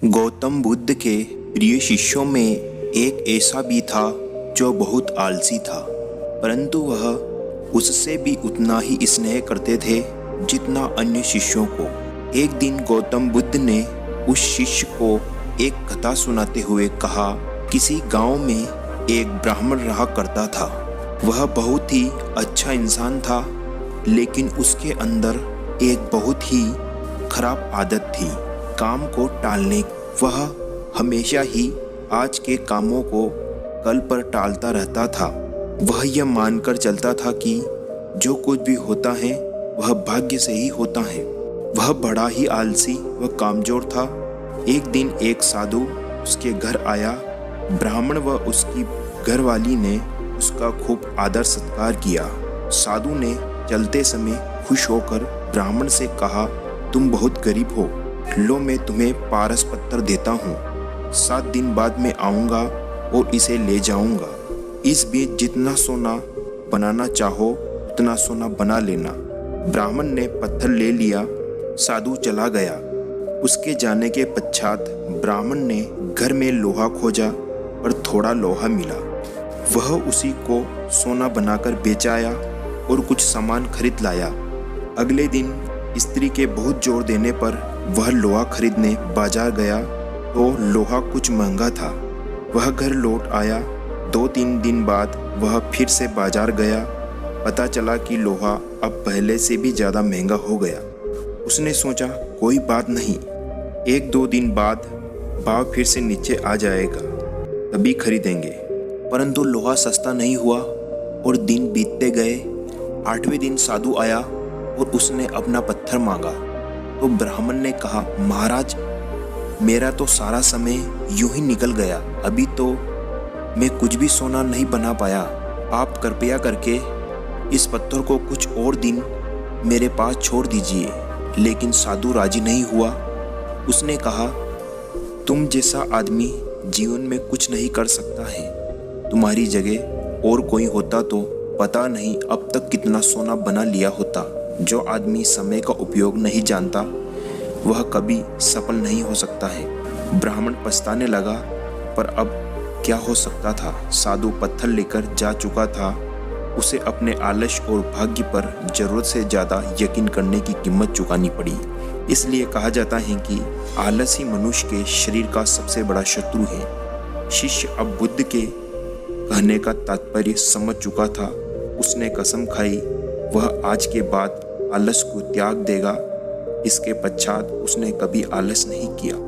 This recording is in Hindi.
गौतम बुद्ध के प्रिय शिष्यों में एक ऐसा भी था जो बहुत आलसी था, परंतु वह उससे भी उतना ही स्नेह करते थे जितना अन्य शिष्यों को। एक दिन गौतम बुद्ध ने उस शिष्य को एक कथा सुनाते हुए कहा, किसी गांव में एक ब्राह्मण रहा करता था। वह बहुत ही अच्छा इंसान था, लेकिन उसके अंदर एक बहुत ही खराब आदत थी, काम को टालने। वह हमेशा ही आज के कामों को कल पर टालता रहता था। वह यह मानकर चलता था कि जो कुछ भी होता है वह भाग्य से ही होता है। वह बड़ा ही आलसी व कामचोर था। एक दिन एक साधु उसके घर आया। ब्राह्मण व उसकी घरवाली ने उसका खूब आदर सत्कार किया। साधु ने चलते समय खुश होकर ब्राह्मण से कहा, तुम बहुत गरीब हो, लो मैं तुम्हें पारस पत्थर देता हूँ। 7 दिन बाद मैं आऊँगा और इसे ले जाऊँगा। इस बीच जितना सोना बनाना चाहो उतना सोना बना लेना। ब्राह्मण ने पत्थर ले लिया। साधु चला गया। उसके जाने के पश्चात ब्राह्मण ने घर में लोहा खोजा और थोड़ा लोहा मिला। वह उसी को सोना बनाकर बेचाया और कुछ सामान खरीद लाया। अगले दिन स्त्री के बहुत जोर देने पर वह लोहा खरीदने बाजार गया तो लोहा कुछ महंगा था। वह घर लौट आया। 2-3 दिन बाद वह फिर से बाजार गया। पता चला कि लोहा अब पहले से भी ज़्यादा महंगा हो गया। उसने सोचा कोई बात नहीं, 1-2 दिन बाद भाव फिर से नीचे आ जाएगा, तभी खरीदेंगे। परंतु लोहा सस्ता नहीं हुआ और दिन बीतते गए। 8वें दिन साधु आया और उसने अपना पत्थर मांगा तो ब्राह्मण ने कहा, महाराज मेरा तो सारा समय यूं ही निकल गया, अभी तो मैं कुछ भी सोना नहीं बना पाया। आप कृपया करके इस पत्थर को कुछ और दिन मेरे पास छोड़ दीजिए। लेकिन साधु राजी नहीं हुआ। उसने कहा, तुम जैसा आदमी जीवन में कुछ नहीं कर सकता है। तुम्हारी जगह और कोई होता तो पता नहीं अब तक कितना सोना बना लिया होता। जो आदमी समय का उपयोग नहीं जानता वह कभी सफल नहीं हो सकता है। ब्राह्मण पछताने लगा, पर अब क्या हो सकता था। साधु पत्थर लेकर जा चुका था। उसे अपने आलस्य और भाग्य पर जरूरत से ज़्यादा यकीन करने की कीमत चुकानी पड़ी। इसलिए कहा जाता है कि आलस ही मनुष्य के शरीर का सबसे बड़ा शत्रु है। शिष्य अब बुद्ध के कहने का तात्पर्य समझ चुका था। उसने कसम खाई वह आज के बाद आलस को त्याग देगा। इसके पश्चात उसने कभी आलस नहीं किया।